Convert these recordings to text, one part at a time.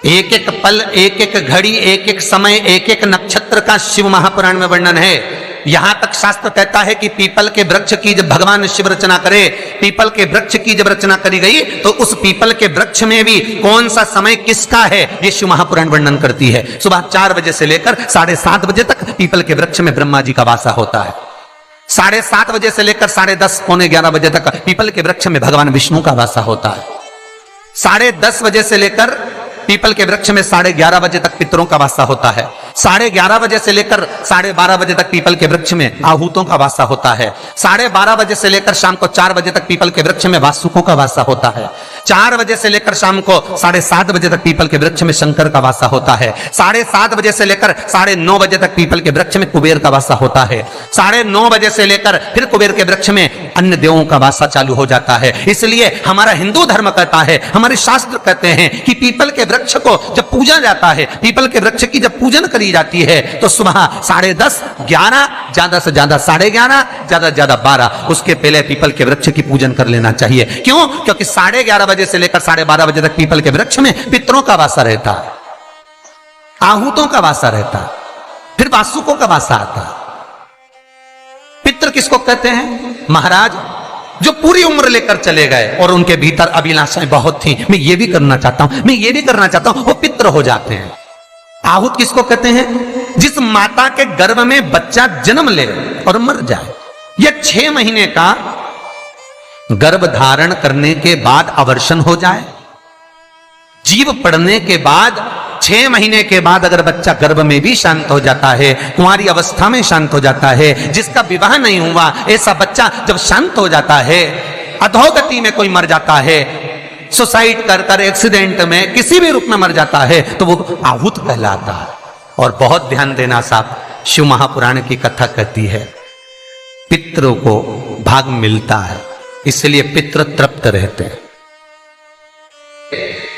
एक एक पल, एक एक घड़ी, एक एक समय, एक एक नक्षत्र का शिव महापुराण में वर्णन है। यहां तक शास्त्र कहता है कि पीपल के वृक्ष की जब भगवान शिव रचना करे, पीपल के वृक्ष की जब रचना करी गई तो उस पीपल के वृक्ष में भी कौन सा समय किसका है ये शिव महापुराण वर्णन करती है। सुबह 4 बजे से लेकर 7:30 बजे तक पीपल के वृक्ष में ब्रह्मा जी का वासा होता है। 7:30 बजे से लेकर 10:30 पौने 11 बजे तक पीपल के वृक्ष में भगवान विष्णु का वासा होता है। 10:30 बजे से लेकर पीपल के वृक्ष में 11:30 बजे तक पितरों का वासा होता है। 11:30 बजे से लेकर 12:30 बजे तक पीपल के वृक्ष में आहूतों का वासा होता है। 12:30 बजे से लेकर शाम को 4 बजे तक पीपल के वृक्ष में वासुकों का वासा होता है। 4 बजे से लेकर शाम को 7:30 बजे तक पीपल के वृक्ष में शंकर का वासा होता है। 7:30 बजे से लेकर 9:30 बजे तक पीपल के वृक्ष में कुबेर का वासा होता है। 9:30 बजे से लेकर फिर कुबेर के वृक्ष में अन्य देवों का वासा चालू हो जाता है। इसलिए हमारा हिंदू धर्म कहता है, हमारे शास्त्र कहते हैं कि पीपल के वृक्ष को जब पूजा जाता है, पीपल के वृक्ष की जब पूजन करी जाती है तो सुबह 10:30, 11, ज्यादा से ज्यादा 11:30, ज्यादा से ज्यादा 12, उसके पहले पीपल के वृक्ष की पूजन कर लेना चाहिए। क्यों? क्योंकि 11:30 बजे से लेकर 12:30 बजे तक पीपल के वृक्ष में पितरों का वासा रहता है, आहूतों का वासा रहता है, फिर वासुकों का वासा आता है। पितृ किसको कहते हैं? महाराज जो पूरी उम्र लेकर चले गए और उनके भीतर अभिलाषाएं बहुत थी, मैं ये भी करना चाहता हूं, मैं ये भी करना चाहता हूं, वो पितृ हो जाते हैं। आहूत किसको कहते हैं? जिस माता के गर्भ में बच्चा जन्म ले और मर जाए, यह 6 महीने का गर्भ धारण करने के बाद अवर्षण हो जाए, जीव पड़ने के बाद 6 महीने के बाद अगर बच्चा गर्भ में भी शांत हो जाता है, कुंवारी अवस्था में शांत हो जाता है, जिसका विवाह नहीं हुआ ऐसा बच्चा जब शांत हो जाता है, अधोगति में कोई मर जाता है, सुसाइड कर एक्सीडेंट में किसी भी रूप में मर जाता है तो वो आहूत कहलाता है। और बहुत ध्यान देना साहब, शिव महापुराण की कथा कहती है पितरों को भाग मिलता है, इसलिए पितृ तृप्त रहते हैं।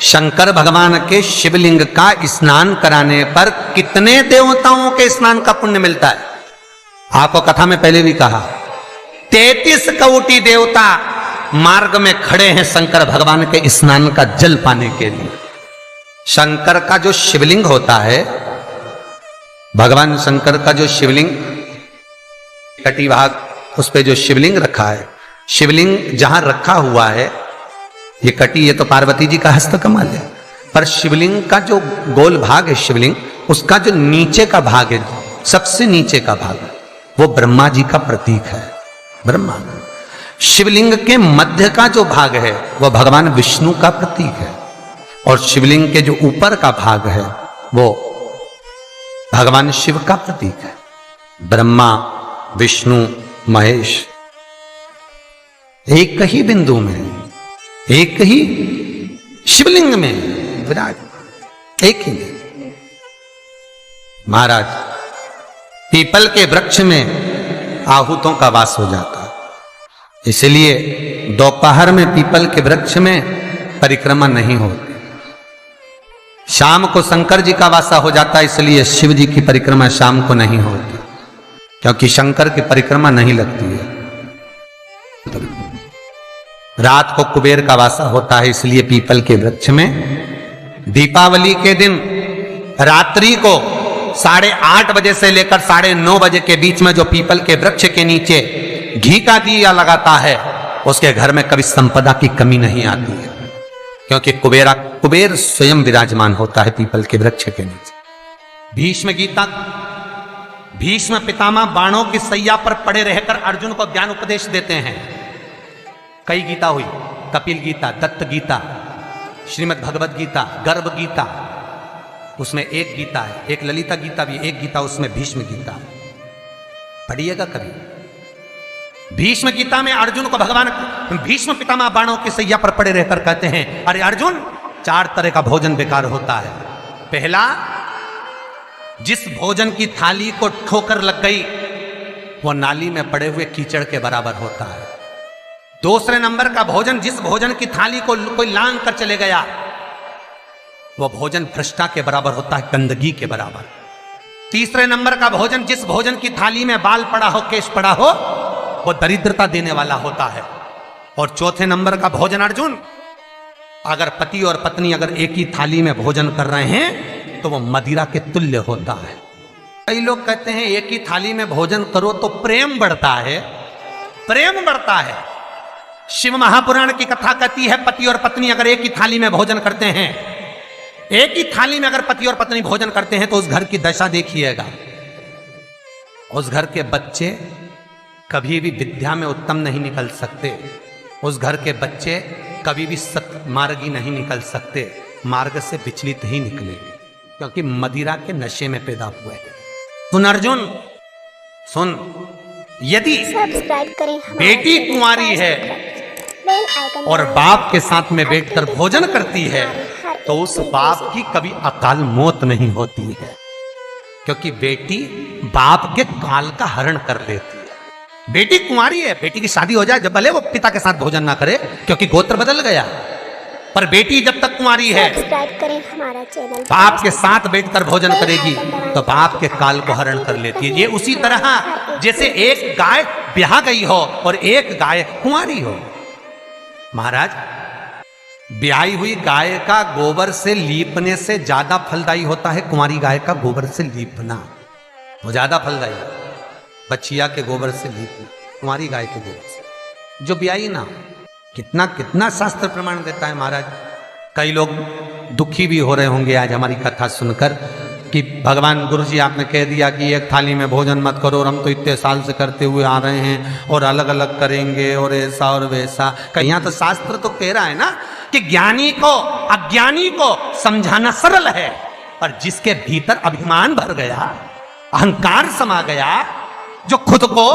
शंकर भगवान के शिवलिंग का स्नान कराने पर कितने देवताओं के स्नान का पुण्य मिलता है? आपको कथा में पहले भी कहा, 33 कोटि देवता मार्ग में खड़े हैं शंकर भगवान के स्नान का जल पाने के लिए। शंकर का जो शिवलिंग होता है, भगवान शंकर का जो शिवलिंग कटी भाग, उस पे जो शिवलिंग रखा है, शिवलिंग जहां रखा हुआ है, ये कटी, ये तो पार्वती जी का हस्त कमल है, पर शिवलिंग का जो गोल भाग है शिवलिंग, उसका जो नीचे का भाग है, सबसे नीचे का भाग, वो ब्रह्मा जी का प्रतीक है। ब्रह्मा शिवलिंग के मध्य का जो भाग है वह भगवान विष्णु का प्रतीक है, और शिवलिंग के जो ऊपर का भाग है वो भगवान शिव का प्रतीक है। ब्रह्मा, विष्णु, महेश एक ही बिंदु में, एक ही शिवलिंग में विराज, एक ही में। महाराज पीपल के वृक्ष में आहूतों का वास हो जाता है, इसलिए दोपहर में पीपल के वृक्ष में परिक्रमा नहीं होती। शाम को शंकर जी का वासा हो जाता है, इसलिए शिव जी की परिक्रमा शाम को नहीं होती, क्योंकि शंकर की परिक्रमा नहीं लगती है। रात को कुबेर का वासा होता है, इसलिए पीपल के वृक्ष में दीपावली के दिन रात्रि को 8:30 बजे से लेकर 9:30 बजे के बीच में जो पीपल के वृक्ष के नीचे घी का दिया लगाता है, उसके घर में कभी संपदा की कमी नहीं आती है, क्योंकि कुबेर स्वयं विराजमान होता है पीपल के वृक्ष के नीचे। भीष्म पितामह बाणों की सैया पर पड़े रहकर अर्जुन को ज्ञान उपदेश देते हैं। कई गीता हुई, कपिल गीता, दत्त गीता, श्रीमद् भगवद गीता, गर्भ गीता, उसमें एक गीता है, एक ललिता गीता भी, एक गीता उसमें भीष्म गीता। पढ़िएगा कभी। भीष्म गीता में अर्जुन को भगवान भीष्म पितामह बाणों की सैया पर पड़े रहकर कहते हैं, अरे अर्जुन, 4 तरह का भोजन बेकार होता है। पहला, जिस भोजन की थाली को ठोकर लग गई वो नाली में पड़े हुए कीचड़ के बराबर होता है। दूसरे नंबर का भोजन, जिस भोजन की थाली को कोई लांग कर चले गया वो भोजन भ्रष्टा के बराबर होता है, गंदगी के बराबर। तीसरे नंबर का भोजन, जिस भोजन की थाली में बाल पड़ा हो, केश पड़ा हो, वो दरिद्रता देने वाला होता है। और चौथे नंबर का भोजन अर्जुन, अगर पति और पत्नी अगर एक ही थाली में भोजन कर रहे हैं तो वो मदिरा के तुल्य होता है। कई लोग कहते हैं एक ही थाली में भोजन करो तो प्रेम बढ़ता है, प्रेम बढ़ता है। शिव महापुराण की कथा कहती है पति और पत्नी अगर एक ही थाली में भोजन करते हैं, एक ही थाली में अगर पति और पत्नी भोजन करते हैं तो उस घर की दशा देखिएगा। उस घर के बच्चे कभी भी विद्या में उत्तम नहीं निकल सकते, उस घर के बच्चे कभी भी सत्मार्गी नहीं निकल सकते, मार्ग से विचलित ही निकलेंगे, क्योंकि मदिरा के नशे में पैदा हुए हैं। सुन अर्जुन सुन, यदि बेटी कुंवारी है और बाप के साथ में बैठकर भोजन करती है तो उस बाप की कभी अकाल मौत नहीं होती है, क्योंकि बेटी बाप के काल का हरण कर देती है। बेटी कुंवारी है, बेटी की शादी हो जाए जब भले वो पिता के साथ भोजन ना करे क्योंकि गोत्र बदल गया, पर बेटी जब तक कुंवारी है हमारा चैनल बाप के साथ बैठकर भोजन करेगी तो बाप के काल को हरण कर लेती है। ये उसी तरह जैसे एक गाय ब्याह गई हो और एक गाय कुंवारी हो। महाराज, ब्याही हुई गाय का गोबर से लीपने से ज्यादा फलदायी होता है कुंवारी गाय का गोबर से लीपना, वो ज्यादा फलदायी। बछिया के गोबर से लीपना, कुंवारी गाय के गोबर से जो ब्याही ना, कितना कितना शास्त्र प्रमाण देता है महाराज। कई लोग दुखी भी हो रहे होंगे आज हमारी कथा सुनकर कि भगवान गुरु जी आपने कह दिया कि एक थाली में भोजन मत करो और हम तो इतने साल से करते हुए आ रहे हैं और अलग अलग करेंगे और ऐसा और वैसा। यहाँ तो शास्त्र तो कह रहा है ना कि ज्ञानी को अज्ञानी को समझाना सरल है, पर जिसके भीतर अभिमान भर गया, अहंकार समा गया, जो खुद को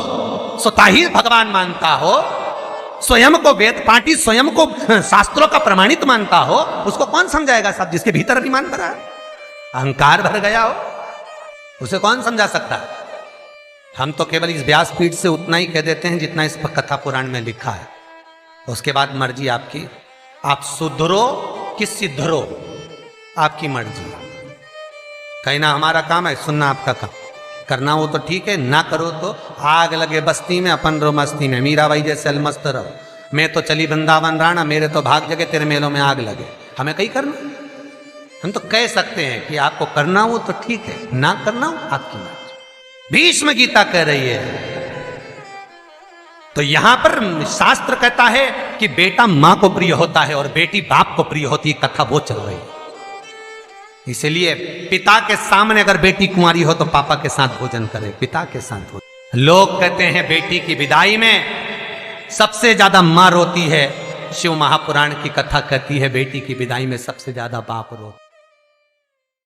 स्वतः ही भगवान मानता हो, स्वयं को वेद पाठी, स्वयं को शास्त्रों का प्रमाणित मानता हो, उसको कौन समझाएगा साहब? जिसके भीतर अभिमान भरा है, अहंकार भर गया हो, उसे कौन समझा सकता है? हम तो केवल इस व्यासपीठ से उतना ही कह देते हैं जितना इस कथा पुराण में लिखा है। उसके बाद मर्जी आपकी, आप सुधरो कि सिद्धरो, आपकी मर्जी। कहना हमारा काम है, सुनना आपका काम। करना हो तो ठीक है, ना करो तो आग लगे बस्ती में अपन रो मस्ती में। मीराबाई जैसे अलमस्त रहो, मैं तो चली वृंदावन राणा, मेरे तो भाग जगे तेरे मेलों में आग लगे। हमें कहीं करना, हम तो कह सकते हैं कि आपको करना हो तो ठीक है, ना करना हो आपकी मर्जी। भीष्म गीता कह रही है। तो यहां पर शास्त्र कहता है कि बेटा मां को प्रिय होता है और बेटी बाप को प्रिय होती है, कथा वो चल रही है। इसलिए पिता के सामने अगर बेटी कुंवारी हो तो पापा के साथ भोजन करे, पिता के साथ भोजन। लोग कहते हैं बेटी की विदाई में सबसे ज्यादा मां रोती है। शिव महापुराण की कथा कहती है बेटी की विदाई में सबसे ज्यादा बाप रोता।